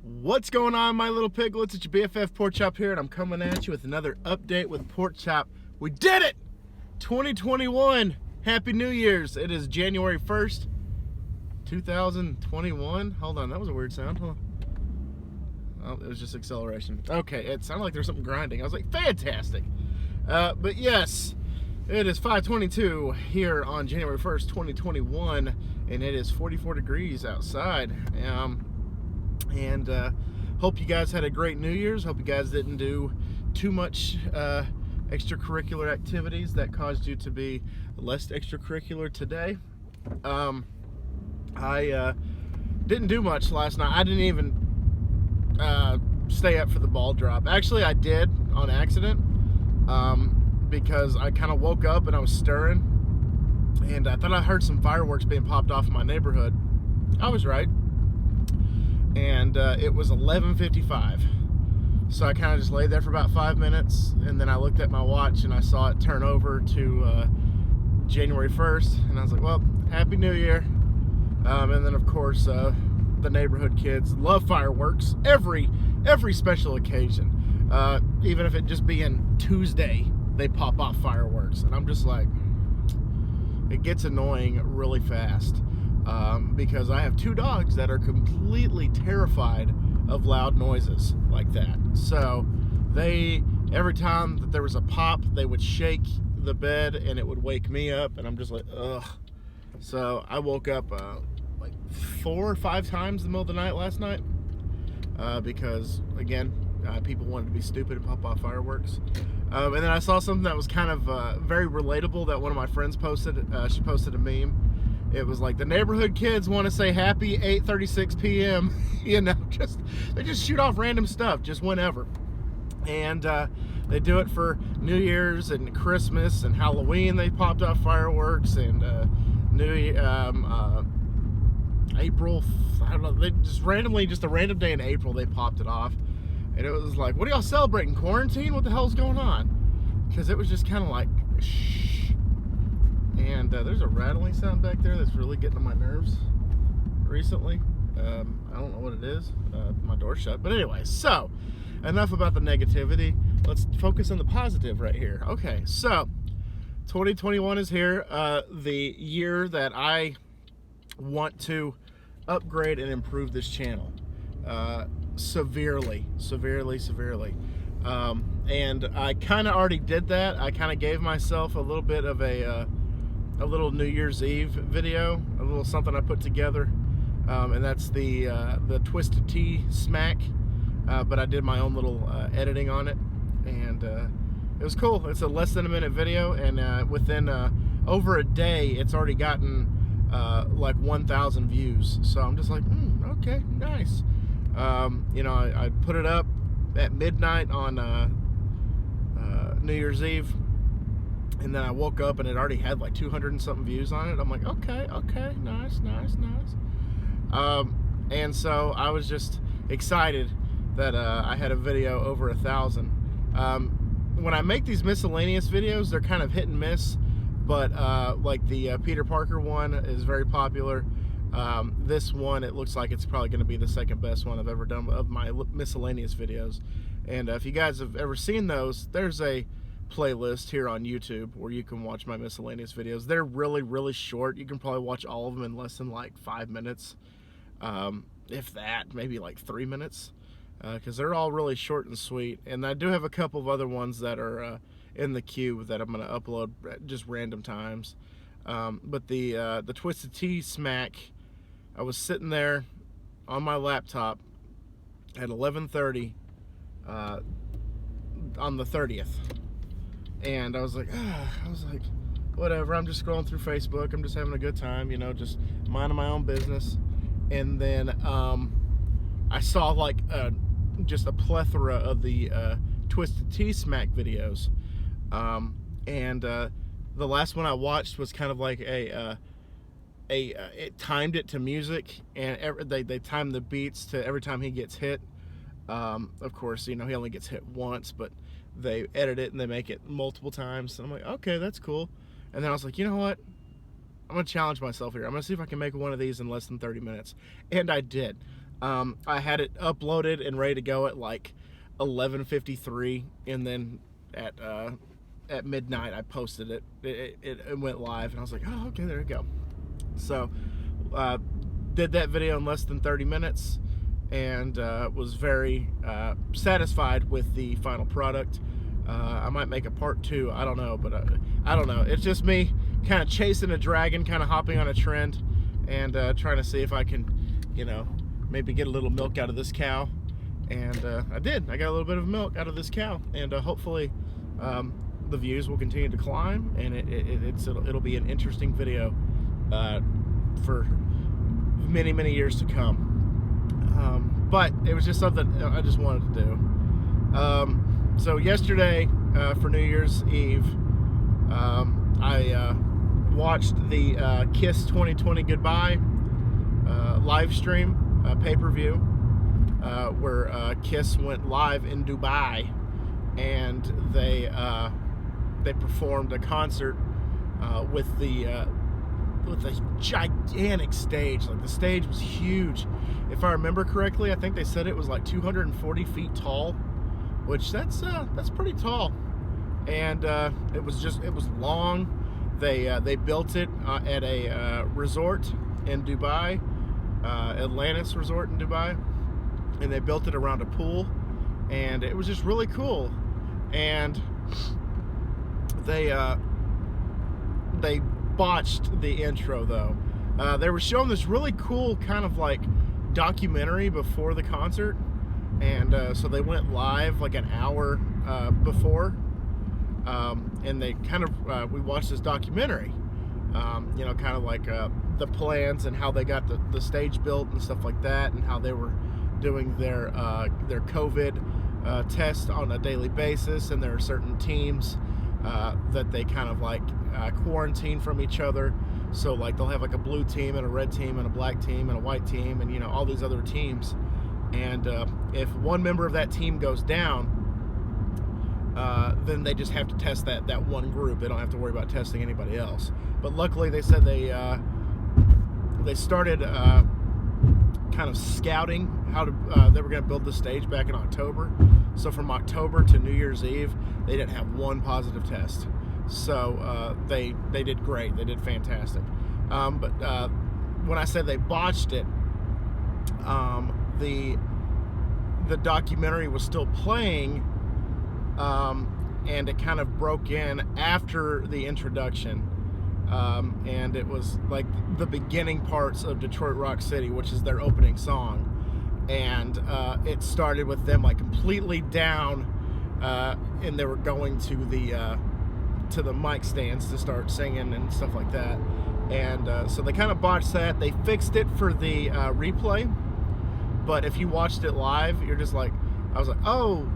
What's going on, my little piglets? It's your BFF Pork Chop here, and I'm coming at you with another update with Pork Chop. We did it! 2021. Happy New Year's. It is January 1st, 2021. Hold on, that was a weird sound. Hold on. Oh, it was just acceleration. Okay, it sounded like there was something grinding. I was like, fantastic. But yes, it is 5:22 here on January 1st, 2021, and it is 44 degrees outside. And hope you guys had a great New Year's. Hope you guys didn't do too much extracurricular activities that caused you to be less extracurricular today. I didn't do much last night. I didn't even stay up for the ball drop. Actually, I did on accident because I kind of woke up and I was stirring, and I thought I heard some fireworks being popped off in my neighborhood. I was right. And it was 11:55. So I kind of just laid there for about 5 minutes, and then I looked at my watch and I saw it turn over to January 1st, and I was like, well, Happy New Year. And then, of course, the neighborhood kids love fireworks every special occasion. Even if it just being Tuesday, they pop off fireworks. And I'm just like, it gets annoying really fast. Because I have two dogs that are completely terrified of loud noises like that. So every time that there was a pop, they would shake the bed and it would wake me up, and I'm just like, ugh. So I woke up like 4 or 5 times in the middle of the night last night because, again, people wanted to be stupid and pop off fireworks. And then I saw something that was kind of very relatable that one of my friends posted. She posted a meme. It was like, the neighborhood kids want to say happy 8:36 p.m. You know, they just shoot off random stuff just whenever. And they do it for New Year's and Christmas and Halloween. They popped off fireworks, and April, I don't know, they just randomly, just a random day in April, they popped it off. And it was like, what are y'all celebrating? Quarantine? What the hell's going on? Because it was just kind of like, shh. And there's a rattling sound back there that's really getting on my nerves recently. I don't know what it is. My door's shut. But anyway, so enough about the negativity. Let's focus on the positive right here. Okay, so 2021 is here. The year that I want to upgrade and improve this channel severely. And I kind of already did that. I kind of gave myself a little bit of a little New Year's Eve video, a little something I put together, and that's the Twisted Tea Smack, but I did my own little editing on it, and it was cool. It's a less than a minute video, and within over a day, it's already gotten like 1,000 views, so I'm just like, okay, nice. You know, I put it up at midnight on New Year's Eve, and then I woke up and it already had like 200 and something views on it. I'm like, okay, nice. And so I was just excited that I had a video over 1,000. When I make these miscellaneous videos, they're kind of hit and miss, but like the Peter Parker one is very popular. This one, it looks like it's probably going to be the second best one I've ever done of my miscellaneous videos. And if you guys have ever seen those, there's a playlist here on YouTube where you can watch my miscellaneous videos. They're really short. You can probably watch all of them in less than like 5 minutes, if that, maybe like 3 minutes, because they're all really short and sweet. And I do have a couple of other ones that are in the queue that I'm going to upload just random times. But the Twisted Tea Smack, I was sitting there on my laptop at 11:30 on the 30th. And I was like, whatever, I'm just scrolling through Facebook, I'm just having a good time, you know, just minding my own business. And then I saw like just a plethora of the Twisted Tea Smack videos. And the last one I watched was kind of like it timed it to music, and they timed the beats to every time he gets hit. Of course, you know, he only gets hit once, but they edit it and they make it multiple times. And I'm like, okay, that's cool. And then I was like, you know what? I'm going to challenge myself here. I'm going to see if I can make one of these in less than 30 minutes. And I did. I had it uploaded and ready to go at like 11:53, and then at midnight I posted it. It went live, and I was like, oh, okay, there we go. So did that video in less than 30 minutes, and was very satisfied with the final product. I might make a part 2, I don't know, but I don't know. It's just me kind of chasing a dragon, kind of hopping on a trend, and trying to see if I can, maybe get a little milk out of this cow. And I did. I got a little bit of milk out of this cow, and hopefully the views will continue to climb, and it'll be an interesting video for many years to come. But it was just something I just wanted to do. So yesterday, for New Year's Eve, I watched the KISS 2020 Goodbye live stream, pay-per-view, where KISS went live in Dubai, and they performed a concert with a gigantic stage. Like, the stage was huge. If I remember correctly, I think they said it was like 240 feet tall, which that's pretty tall. And it was long. They built it at a resort in Dubai, Atlantis Resort in Dubai, and they built it around a pool, and it was just really cool. And they botched the intro, though. They were showing this really cool kind of like documentary before the concert, and so they went live like an hour before, and they kind of we watched this documentary, kind of like the plans and how they got the stage built and stuff like that, and how they were doing their COVID test on a daily basis, and there are certain teams that they kind of like quarantine from each other. So like they'll have like a blue team and a red team and a black team and a white team, and all these other teams. And if one member of that team goes down, then they just have to test that one group. They don't have to worry about testing anybody else. But luckily, they said they started kind of scouting how to they were going to build the stage back in October. So from October to New Year's Eve, they didn't have one positive test. So they did great. They did fantastic. But when I say they botched it, the documentary was still playing, and it kind of broke in after the introduction, and it was like the beginning parts of Detroit Rock City, which is their opening song, and it started with them like completely down, and they were going to the mic stands to start singing and stuff like that, and so they kind of botched that. They fixed it for the replay, but if you watched it live, you're just like, I was like, oh,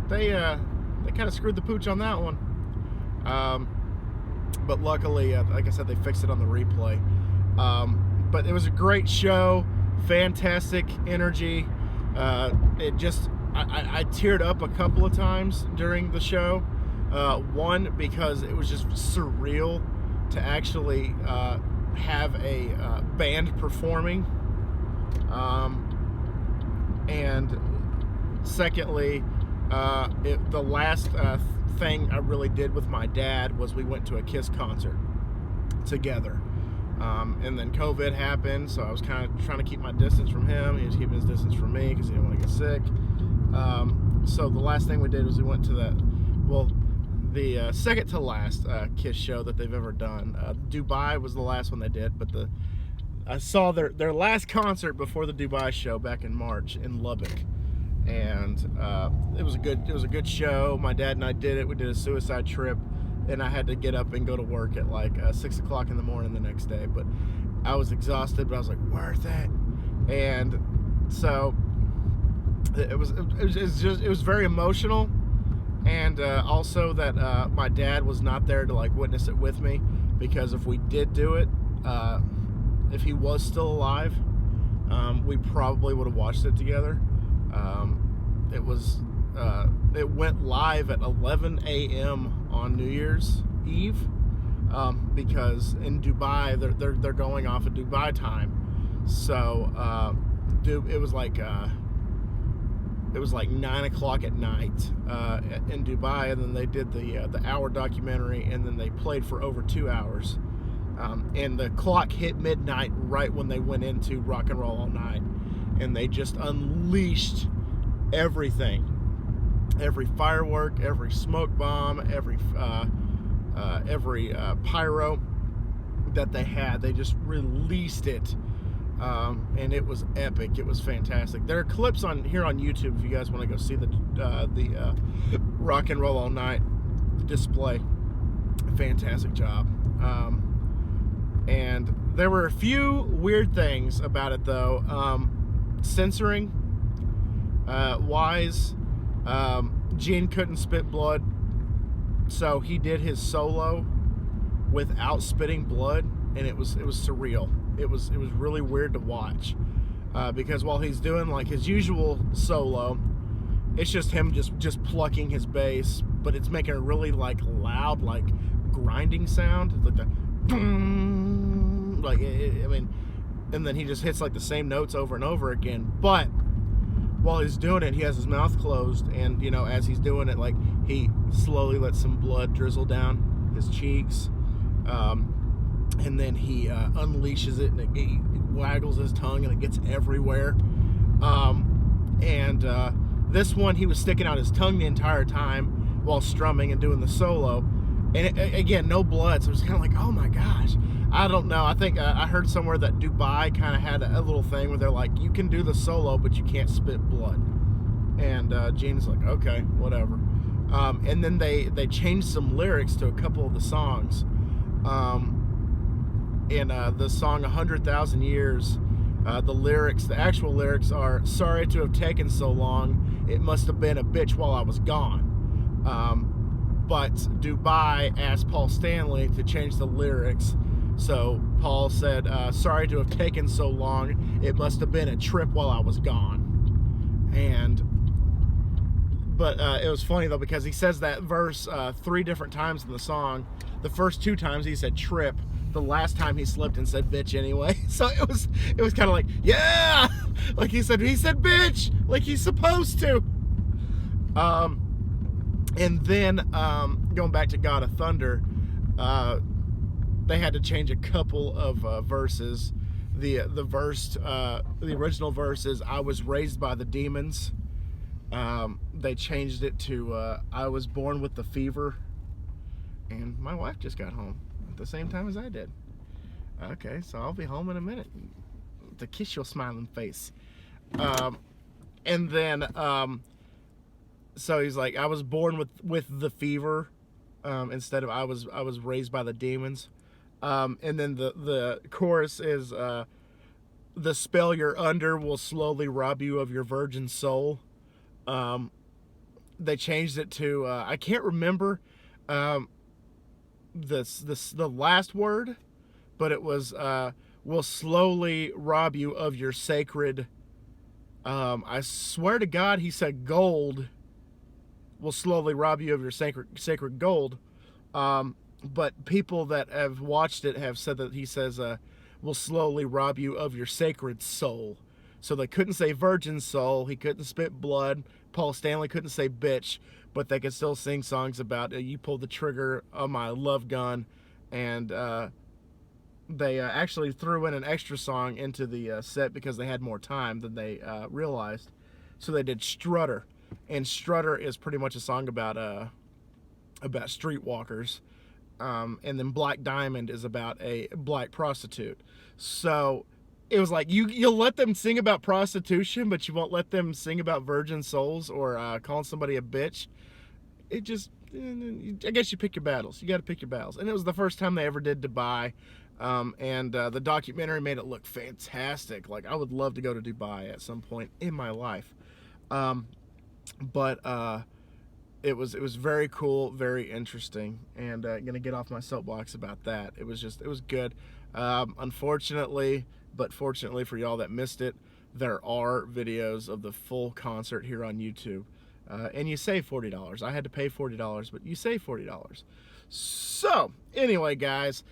they kind of screwed the pooch on that one. But luckily, like I said, they fixed it on the replay. But it was a great show, fantastic energy. It just, I teared up a couple of times during the show. One, because it was just surreal to actually have a band performing. And secondly, the last thing I really did with my dad was we went to a KISS concert together. And then COVID happened, so I was kind of trying to keep my distance from him. He was keeping his distance from me because he didn't want to get sick. So the last thing we did was we went to the second to last KISS show that they've ever done. Dubai was the last one they did, but I saw their last concert before the Dubai show back in March in Lubbock, and it was a good show. My dad and I did it. We did a suicide trip, and I had to get up and go to work at like 6 o'clock in the morning the next day. But I was exhausted, but I was like, worth it. And so it was very emotional, and also that my dad was not there to like witness it with me, because if we did do it, if he was still alive, we probably would have watched it together. It went live at 11 a.m. on New Year's Eve, because in Dubai they're going off of Dubai time, so it was like 9 o'clock at night in Dubai, and then they did the hour documentary, and then they played for over 2 hours. And the clock hit midnight right when they went into Rock and Roll All Night, and they just unleashed everything, every firework, every smoke bomb, every pyro that they had. They just released it. And it was epic. It was fantastic. There are clips on here on YouTube if you guys want to go see the Rock and Roll All Night display. Fantastic job. And there were a few weird things about it though. Censoring wise, Gene couldn't spit blood, so he did his solo without spitting blood, and it was surreal. It was really weird to watch, because while he's doing like his usual solo, it's just him just plucking his bass, but it's making a really like loud, like grinding sound, like the like I mean, and then he just hits like the same notes over and over again. But while he's doing it, he has his mouth closed, and you know, as he's doing it, like he slowly lets some blood drizzle down his cheeks. And then he unleashes it, and he waggles his tongue, and it gets everywhere. This one, he was sticking out his tongue the entire time while strumming and doing the solo. And again, no blood, so it's kind of like, oh my gosh. I don't know. I think I heard somewhere that Dubai kind of had a little thing where they're like, you can do the solo, but you can't spit blood. And Gene's like, okay, whatever. And then they changed some lyrics to a couple of the songs. In the song 100,000 Years, the actual lyrics are, sorry to have taken so long, it must have been a bitch while I was gone. But Dubai asked Paul Stanley to change the lyrics, so Paul said, sorry to have taken so long, it must have been a trip while I was gone. But it was funny though, because he says that verse 3 different times in the song. The first 2 times he said trip. The last time he slipped and said bitch anyway. So it was kind of like, yeah, like he said bitch, like he's supposed to. And then going back to God of Thunder, they had to change a couple of verses. The original verse is, I was raised by the demons. They changed it to I was born with the fever. And my wife just got home at the same time as I did. Okay, so I'll be home in a minute to kiss your smiling face. And then so he's like, I was born with the fever, instead of I was raised by the demons. And then the chorus is, the spell you're under will slowly rob you of your virgin soul. They changed it to I can't remember the last word, but it was will slowly rob you of your sacred, I swear to God he said gold, will slowly rob you of your sacred gold. But people that have watched it have said that he says will slowly rob you of your sacred soul. So they couldn't say virgin soul, he couldn't spit blood, Paul Stanley couldn't say bitch, but they could still sing songs about you pulled the trigger on my love gun. And they actually threw in an extra song into the set because they had more time than they realized. So they did Strutter, and Strutter is pretty much a song about streetwalkers. And then Black Diamond is about a black prostitute. So it was like, you'll let them sing about prostitution, but you won't let them sing about virgin souls or calling somebody a bitch. It just, I guess you pick your battles. You got to pick your battles. And it was the first time they ever did Dubai. And the documentary made it look fantastic. Like, I would love to go to Dubai at some point in my life. But it was very cool, very interesting, and gonna get off my soapbox about that. It was good. Unfortunately, but fortunately for y'all that missed it, there are videos of the full concert here on YouTube, and you save $40. I had to pay $40, but you save $40. So anyway, guys,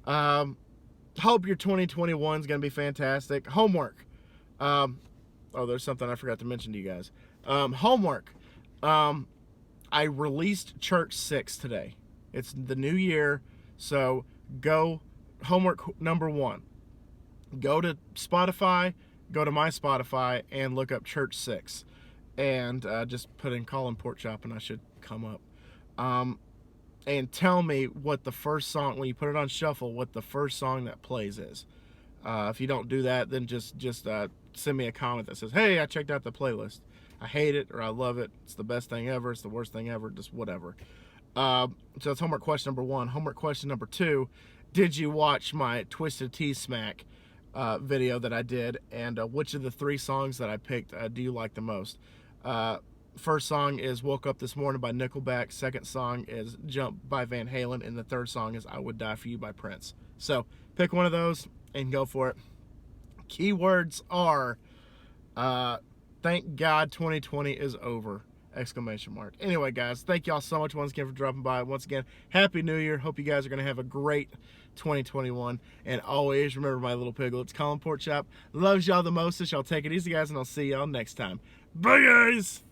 hope your 2021 is gonna be fantastic. Homework. Oh, there's something I forgot to mention to you guys. Homework. I released Church 6 today. It's the new year, so go. Homework number 1. Go to Spotify, go to my Spotify, and look up Church 6. And just put in Colin Porkchop, and I should come up. And tell me what the first song, when you put it on shuffle, what the first song that plays is. If you don't do that, then just send me a comment that says, hey, I checked out the playlist. I hate it or I love it. It's the best thing ever. It's the worst thing ever. Just whatever. So that's homework question number 1. Homework question number 2. Did you watch my Twisted Tea Smack video that I did? And which of the 3 songs that I picked do you like the most? First song is Woke Up This Morning by Nickelback. Second song is Jump by Van Halen. And the third song is I Would Die For You by Prince. So pick one of those and go for it. Keywords are thank God 2020 is over! ! Anyway, guys, thank y'all so much once again for dropping by. Once again, Happy New Year. Hope you guys are going to have a great 2021. And always remember, my little piglets, Colin Porkchop loves y'all the mostest. Y'all take it easy, guys, and I'll see y'all next time. Bye, guys!